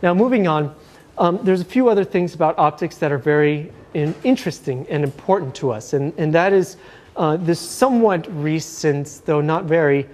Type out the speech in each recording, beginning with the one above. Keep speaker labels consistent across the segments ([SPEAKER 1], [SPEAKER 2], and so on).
[SPEAKER 1] Now moving on, there's a few other things about optics that are very interesting and important to us, and that is this somewhat recent, though not very,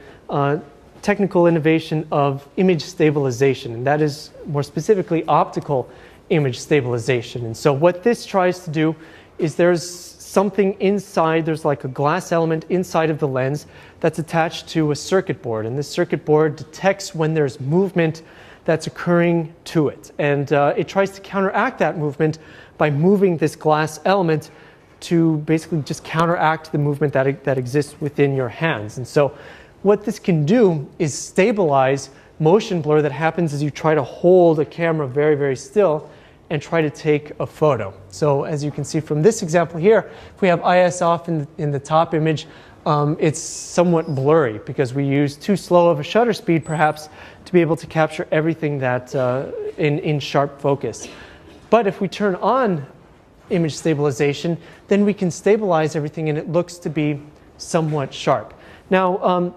[SPEAKER 1] technical innovation of image stabilization, and that is more specifically optical image stabilization. And so what this tries to do is there's something inside, there's like a glass element inside of the lens that's attached to a circuit board, and this circuit board detects when there's movement that's occurring to it, and it tries to counteract that movement by moving this glass element to basically just counteract the movement that exists within your hands. And so what this can do is stabilize motion blur that happens as you try to hold a camera very, very still and try to take a photo. So as you can see from this example here, if we have IS off in the top image, it's somewhat blurry because we use too slow of a shutter speed perhaps to be able to capture everything that in sharp focus. But if we turn on image stabilization, then we can stabilize everything and it looks to be somewhat sharp. Now,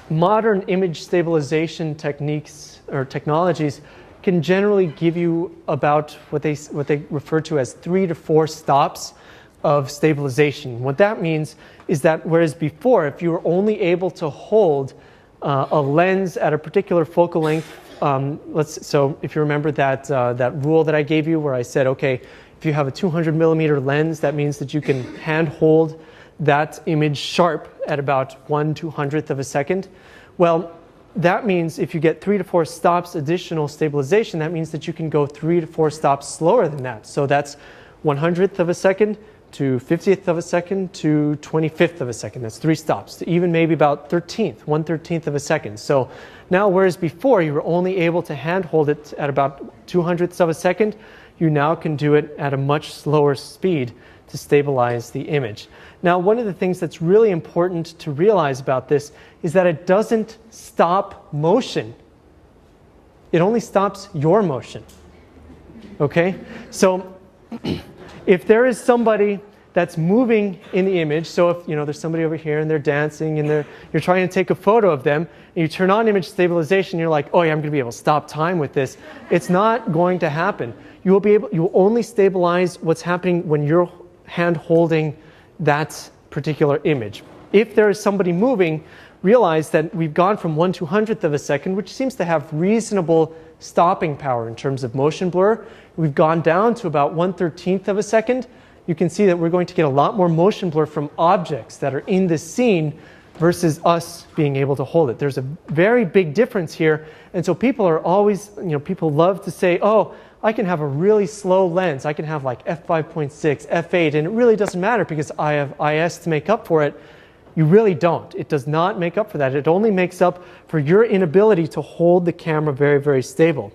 [SPEAKER 1] modern image stabilization techniques or technologies can generally give you about what they refer to as 3 to 4 stops of stabilization. What that means is that whereas before, if you were only able to hold a lens at a particular focal length, so if you remember that rule that I gave you where I said, okay, if you have a 200 millimeter lens, that means that you can hand hold that image sharp at about 1/200th of a second. Well, that means if you get 3 to 4 stops additional stabilization, that means that you can go 3 to 4 stops slower than that. So that's 100th of a second to 50th of a second to 25th of a second. That's 3 stops to even maybe about 1/13th of a second. So now, whereas before you were only able to hand hold it at about 200ths of a second, you now can do it at a much slower speed to stabilize the image. Now, one of the things that's really important to realize about this is that it doesn't stop motion. It only stops your motion. Okay? So if there is somebody that's moving in the image, so if there's somebody over here and they're dancing and you're trying to take a photo of them, and you turn on image stabilization, you're like, oh yeah, I'm going to be able to stop time with this. It's not going to happen. You will only stabilize what's happening when you're hand holding that particular image. If there is somebody moving, realize that we've gone from 1/200th of a second, which seems to have reasonable stopping power in terms of motion blur. We've gone down to about 1/13th of a second. You can see that we're going to get a lot more motion blur from objects that are in the scene versus us being able to hold it. There's a very big difference here, and so people are always, people love to say, oh, I can have a really slow lens. I can have like f5.6, f8, and it really doesn't matter because I have IS to make up for it. You really don't. It does not make up for that. It only makes up for your inability to hold the camera very, very stable.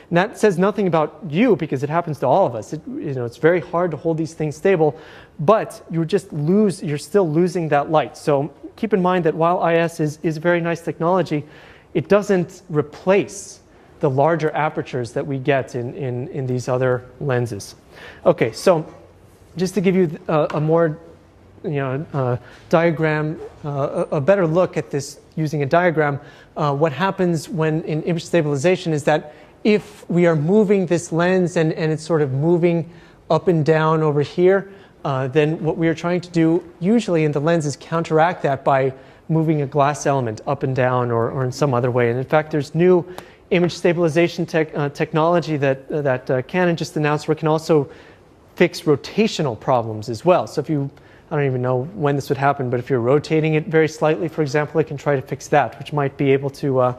[SPEAKER 1] And that says nothing about you because it happens to all of us. It's very hard to hold these things stable, but you're still losing that light. So keep in mind that while IS is a very nice technology, it doesn't replace the larger apertures that we get in these other lenses. Okay, so just to give you a more diagram, a better look at this using a diagram, what happens when in image stabilization is that if we are moving this lens and it's sort of moving up and down over here, then what we are trying to do usually in the lens is counteract that by moving a glass element up and down or in some other way. And in fact, there's new image stabilization technology that Canon just announced where it can also fix rotational problems as well. So if I don't even know when this would happen, but if you're rotating it very slightly, for example, it can try to fix that, which might be able to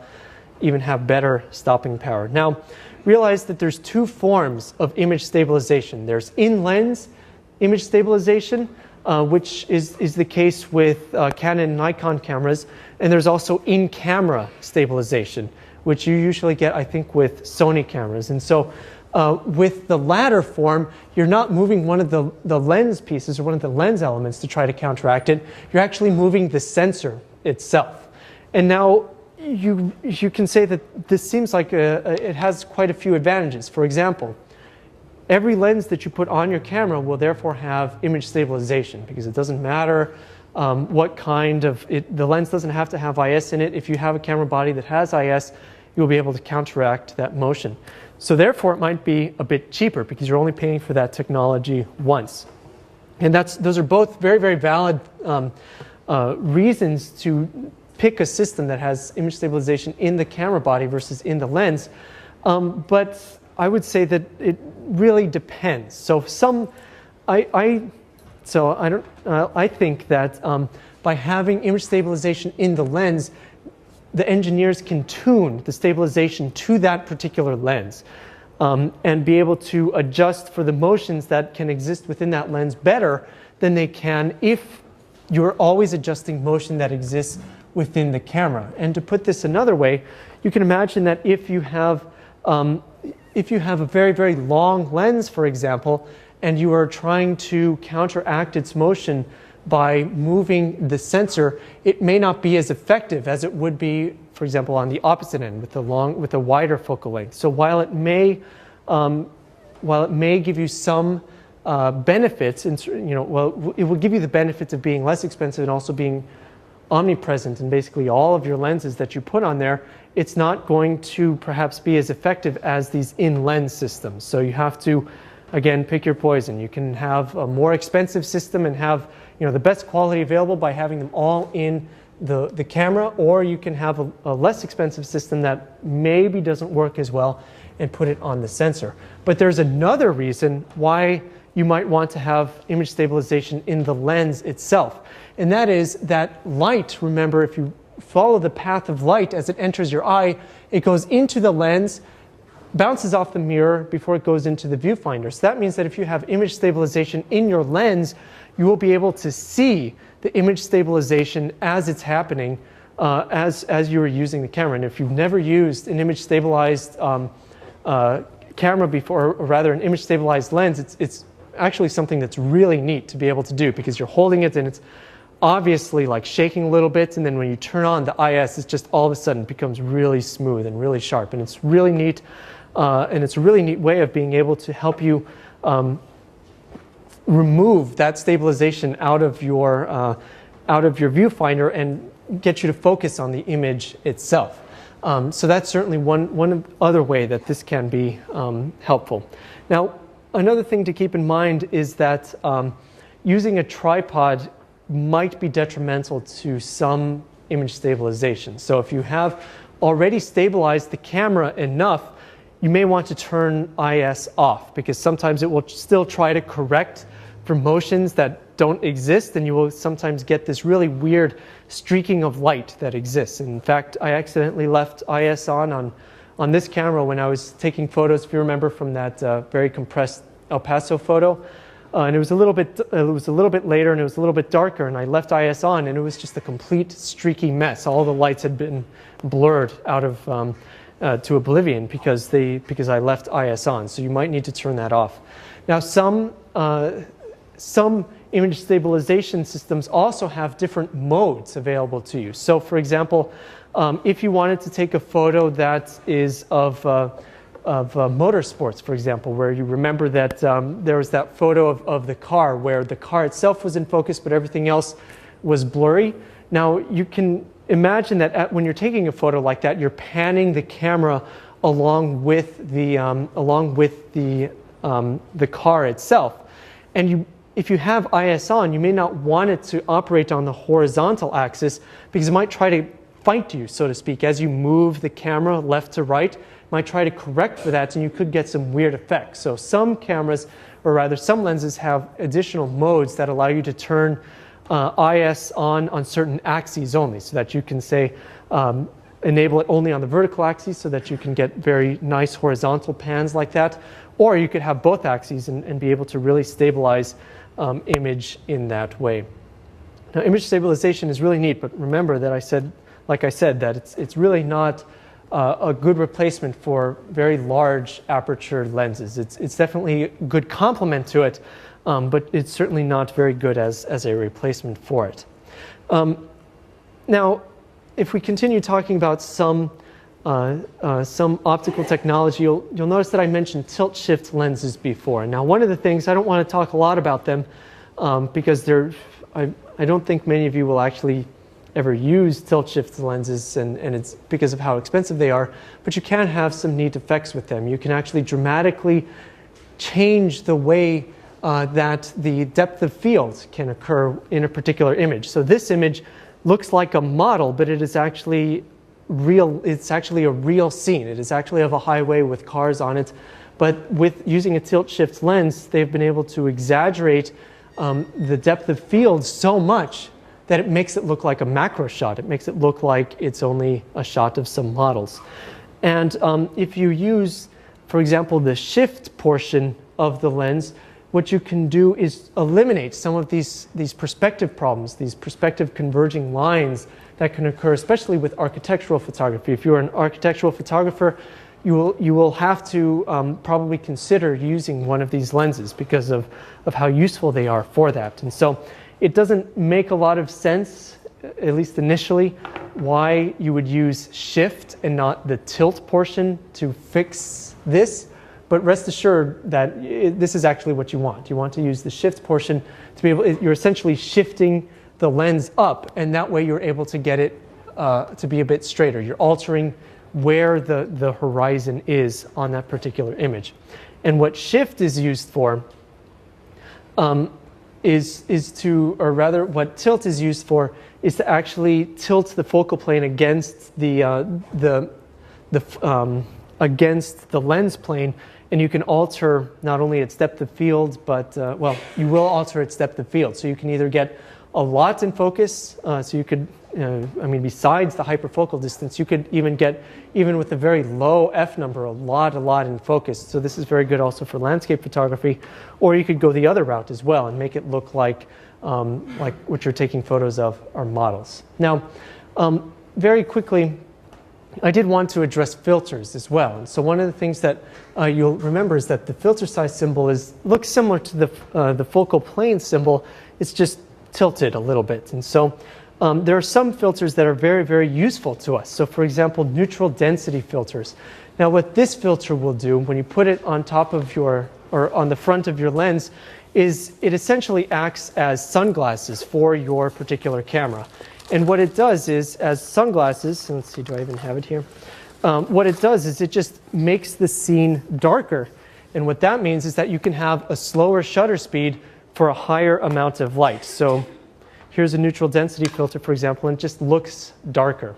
[SPEAKER 1] even have better stopping power. Now, realize that there's 2 forms of image stabilization. There's in-lens image stabilization, which is the case with Canon and Nikon cameras, and there's also in-camera stabilization, which you usually get, I think, with Sony cameras. And so with the latter form, you're not moving one of the lens pieces or one of the lens elements to try to counteract it. You're actually moving the sensor itself. And now you can say that this seems like it has quite a few advantages. For example, every lens that you put on your camera will therefore have image stabilization because it doesn't matter what kind of the lens doesn't have to have IS in it. If you have a camera body that has IS, you'll be able to counteract that motion. So therefore, it might be a bit cheaper because you're only paying for that technology once. And those are both very, very valid reasons to pick a system that has image stabilization in the camera body versus in the lens. But I would say that it really depends. So I think that by having image stabilization in the lens, the engineers can tune the stabilization to that particular lens and be able to adjust for the motions that can exist within that lens better than they can if you're always adjusting motion that exists within the camera. And to put this another way, you can imagine that if you have a very, very long lens, for example, and you are trying to counteract its motion by moving the sensor, it may not be as effective as it would be, for example, on the opposite end with a wider focal length. So while it may give you some benefits, it will give you the benefits of being less expensive and also being omnipresent in basically all of your lenses that you put on there. It's not going to perhaps be as effective as these in-lens systems. So you have to, again, pick your poison. You can have a more expensive system and have the best quality available by having them all in the camera, or you can have a less expensive system that maybe doesn't work as well and put it on the sensor. But there's another reason why you might want to have image stabilization in the lens itself. And that is that light, remember, if you follow the path of light as it enters your eye, it goes into the lens, bounces off the mirror before it goes into the viewfinder. So that means that if you have image stabilization in your lens, you will be able to see the image stabilization as it's happening as you are using the camera. And if you've never used an image stabilized camera before, or rather an image stabilized lens, it's actually something that's really neat to be able to do, because you're holding it and it's obviously like shaking a little bit, and then when you turn on the IS, it's just all of a sudden becomes really smooth and really sharp, and it's really neat, and it's a really neat way of being able to help you remove that stabilization out of your viewfinder and get you to focus on the image itself. So that's certainly one other way that this can be helpful. Now, another thing to keep in mind is that using a tripod might be detrimental to some image stabilization. So if you have already stabilized the camera enough, you may want to turn IS off, because sometimes it will still try to correct for motions that don't exist, and you will sometimes get this really weird streaking of light that exists. In fact, I accidentally left IS on this camera when I was taking photos, if you remember, from that very compressed El Paso photo. And it was a little bit later, and it was a little bit darker, and I left IS on, and it was just a complete streaky mess. All the lights had been blurred out of to oblivion because I left IS on. So you might need to turn that off. Now, some image stabilization systems also have different modes available to you. So, for example, if you wanted to take a photo that is of motorsports, for example, where you remember that there was that photo of the car where the car itself was in focus but everything else was blurry. Now, you can imagine that when you're taking a photo like that, you're panning the camera along with the car itself. And if you have IS on, you may not want it to operate on the horizontal axis, because it might try to fight you, so to speak, as you move the camera left to right. Might try to correct for that, and you could get some weird effects. So some cameras, or rather some lenses, have additional modes that allow you to turn IS on certain axes only, so that you can say enable it only on the vertical axis so that you can get very nice horizontal pans like that, or you could have both axes and be able to really stabilize image in that way. Now, image stabilization is really neat, but remember that like I said, that it's really not a good replacement for very large aperture lenses. It's definitely a good complement to it, but it's certainly not very good as a replacement for it. Now, if we continue talking about some optical technology, you'll notice that I mentioned tilt-shift lenses before. Now, one of the things, I don't want to talk a lot about them because I don't think many of you will actually ever used tilt-shift lenses, and it's because of how expensive they are, but you can have some neat effects with them. You can actually dramatically change the way that the depth of field can occur in a particular image. So this image looks like a model, but it is actually real. It's actually a real scene. It is actually of a highway with cars on it. But with using a tilt-shift lens, they've been able to exaggerate the depth of field so much that it makes it look like a macro shot. It makes it look like it's only a shot of some models. And if you use, for example, the shift portion of the lens, what you can do is eliminate some of these perspective problems, these perspective converging lines that can occur, especially with architectural photography. If you're an architectural photographer, you will have to probably consider using one of these lenses because of how useful they are for that. And so it doesn't make a lot of sense, at least initially, why you would use shift and not the tilt portion to fix this. But rest assured that this is actually what you want. You want to use the shift portion to be able, you're essentially shifting the lens up, and that way you're able to get it to be a bit straighter. You're altering where the horizon is on that particular image. And what shift is used for is to, or rather what tilt is used for, is to actually tilt the focal plane against against the lens plane, and you can alter not only its depth of field, but well, you will alter its depth of field. So you can either get a lot in focus, so you could, I mean, besides the hyperfocal distance, you could even get, even with a very low f number, a lot in focus. So this is very good also for landscape photography. Or you could go the other route as well and make it look like what you're taking photos of are models. Now, very quickly, I did want to address filters as well. And so one of the things that you'll remember is that the filter size symbol looks similar to the focal plane symbol. It's just tilted a little bit. And so there are some filters that are very useful to us. So for example, neutral density filters. Now what this filter will do when you put it on top of your, or on the front of your lens, is it essentially acts as sunglasses for your particular camera. And what it does is, as sunglasses, let's see, do I even have it here? What it does is it just makes the scene darker. And what that means is that you can have a slower shutter speed for a higher amount of light. So here's a neutral density filter, for example, and it just looks darker.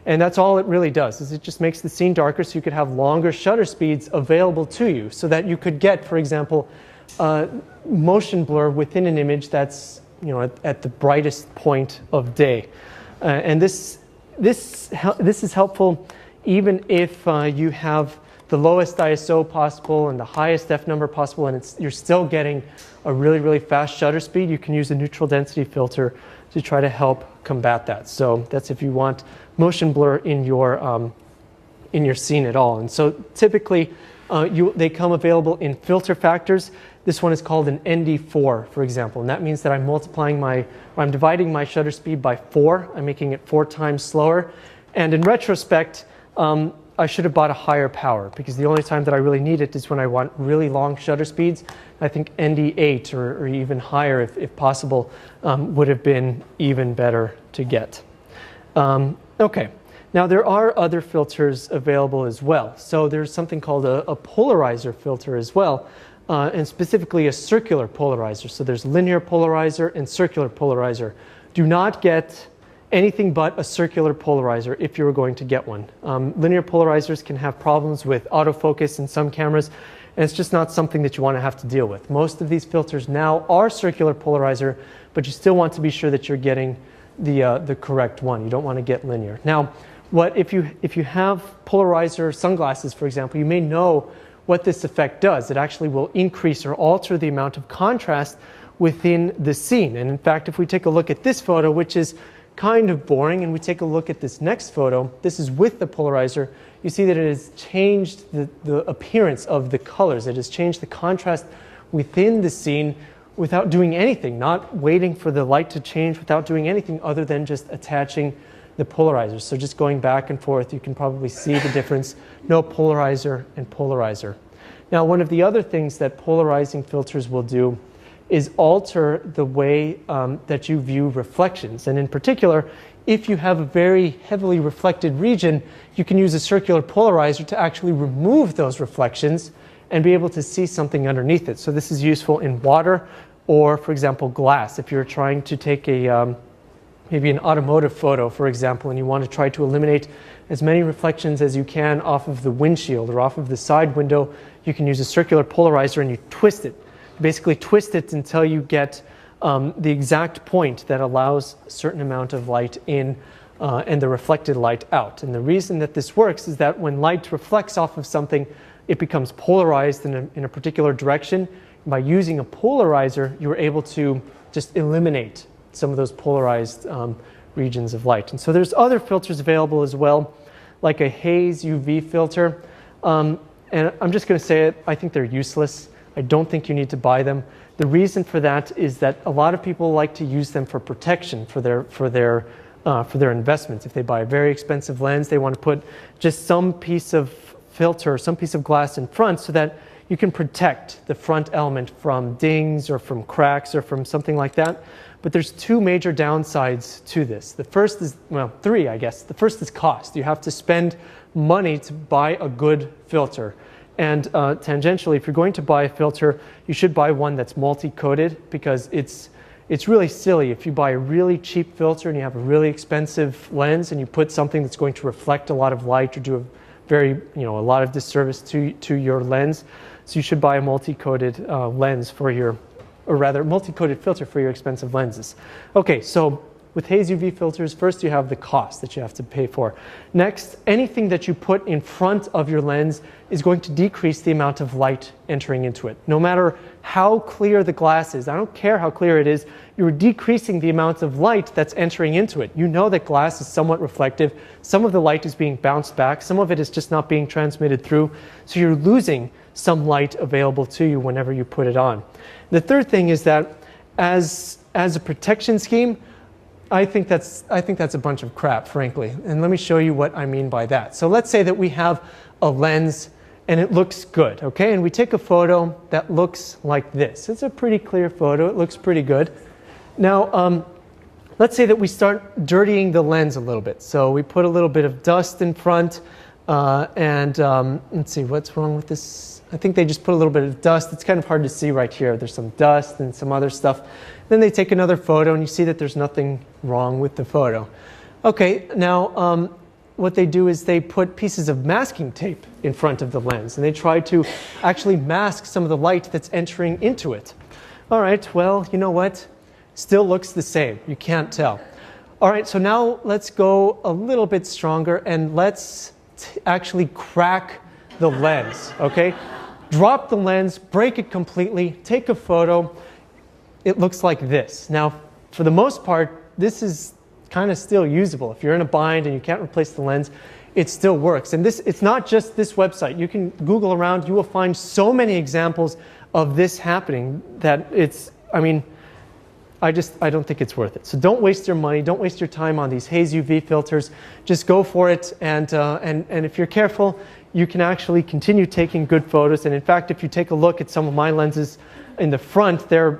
[SPEAKER 1] And that's all it really does, is it just makes the scene darker so you could have longer shutter speeds available to you so that you could get, for example, motion blur within an image that's, you know, at the brightest point of day. And this is helpful even if you have the lowest ISO possible and the highest f number possible, and you're still getting a really fast shutter speed. You can use a neutral density filter to try to help combat that. So that's if you want motion blur in your scene at all. And so typically they come available in filter factors. This one is called an ND4, for example, and that means that I'm dividing my shutter speed by 4. I'm making it 4 times slower. And in retrospect, I should have bought a higher power, because the only time that I really need it is when I want really long shutter speeds. I think ND8 or even higher, if possible, would have been even better to get. Okay, now there are other filters available as well. So there's something called a polarizer filter as well. And specifically a circular polarizer. So there's linear polarizer and circular polarizer. Do not get anything but a circular polarizer if you were going to get one. Linear polarizers can have problems with autofocus in some cameras, and it's just not something that you want to have to deal with. Most of these filters now are circular polarizer, but you still want to be sure that you're getting the correct one. You don't want to get linear. Now, if you have polarizer sunglasses, for example, you may know what this effect does. It actually will increase or alter the amount of contrast within the scene. And in fact, if we take a look at this photo, which is kind of boring, and we take a look at this next photo, this is with the polarizer, you see that it has changed the appearance of the colors. It has changed the contrast within the scene without doing anything, not waiting for the light to change, without doing anything other than just attaching the polarizer. So just going back and forth, you can probably see the difference. No polarizer and polarizer. Now, one of the other things that polarizing filters will do is alter the way that you view reflections. And in particular, if you have a very heavily reflected region, you can use a circular polarizer to actually remove those reflections and be able to see something underneath it. So this is useful in water or, for example, glass. If you're trying to take a maybe an automotive photo, for example, and you want to try to eliminate as many reflections as you can off of the windshield or off of the side window, you can use a circular polarizer and you twist it. You basically twist it until you get the exact point that allows a certain amount of light in and the reflected light out. And the reason that this works is that when light reflects off of something, it becomes polarized in a particular direction. By using a polarizer, you're able to just eliminate some of those polarized regions of light. And so there's other filters available as well, like a haze UV filter. And I'm just going to say it, I think they're useless. I don't think you need to buy them. The reason for that is that a lot of people like to use them for protection for their investments. If they buy a very expensive lens, they want to put just some piece of filter, some piece of glass in front so that you can protect the front element from dings or from cracks or from something like that. But there's two major downsides to this. The first is, well, three, I guess. The first is cost. You have to spend money to buy a good filter. And tangentially, if you're going to buy a filter, you should buy one that's multi-coated, because it's really silly if you buy a really cheap filter and you have a really expensive lens and you put something that's going to reflect a lot of light or do a lot of disservice to your lens. So you should buy a multi-coated lens for your, or rather multi-coated filter for your expensive lenses. Okay, so with haze UV filters, first you have the cost that you have to pay for. Next, anything that you put in front of your lens is going to decrease the amount of light entering into it. No matter how clear the glass is, I don't care how clear it is, you're decreasing the amount of light that's entering into it. You know that glass is somewhat reflective. Some of the light is being bounced back. Some of it is just not being transmitted through. So you're losing some light available to you whenever you put it on. The third thing is that as a protection scheme, I think that's a bunch of crap, frankly. And let me show you what I mean by that. So let's say that we have a lens and it looks good, okay? And we take a photo that looks like this. It's a pretty clear photo. It looks pretty good. Now, let's say that we start dirtying the lens a little bit. So we put a little bit of dust in front and let's see, what's wrong with this? I think they just put a little bit of dust. It's kind of hard to see right here. There's some dust and some other stuff. Then they take another photo and you see that there's nothing wrong with the photo. Okay, now what they do is they put pieces of masking tape in front of the lens and they try to actually mask some of the light that's entering into it. All right, well, you know what? Still looks the same. You can't tell. All right, so now let's go a little bit stronger and let's actually crack the lens, okay? Drop the lens, break it completely, take a photo. It looks like this. Now, for the most part, this is kind of still usable. If you're in a bind and you can't replace the lens, it still works. And it's not just this website. You can Google around. You will find so many examples of this happening that I don't think it's worth it. So don't waste your money. Don't waste your time on these haze UV filters. Just go for it. And if you're careful, you can actually continue taking good photos. And in fact, if you take a look at some of my lenses in the front, they're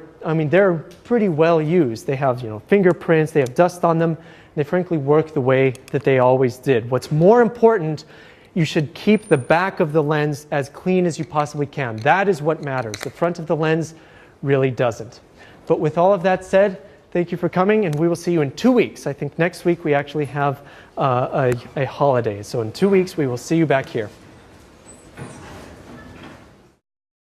[SPEAKER 1] pretty well used. They have, fingerprints, they have dust on them. They frankly work the way that they always did. What's more important, you should keep the back of the lens as clean as you possibly can. That is what matters. The front of the lens really doesn't. But with all of that said, thank you for coming, and we will see you in 2 weeks. I think next week we actually have a holiday. So in 2 weeks, we will see you back here.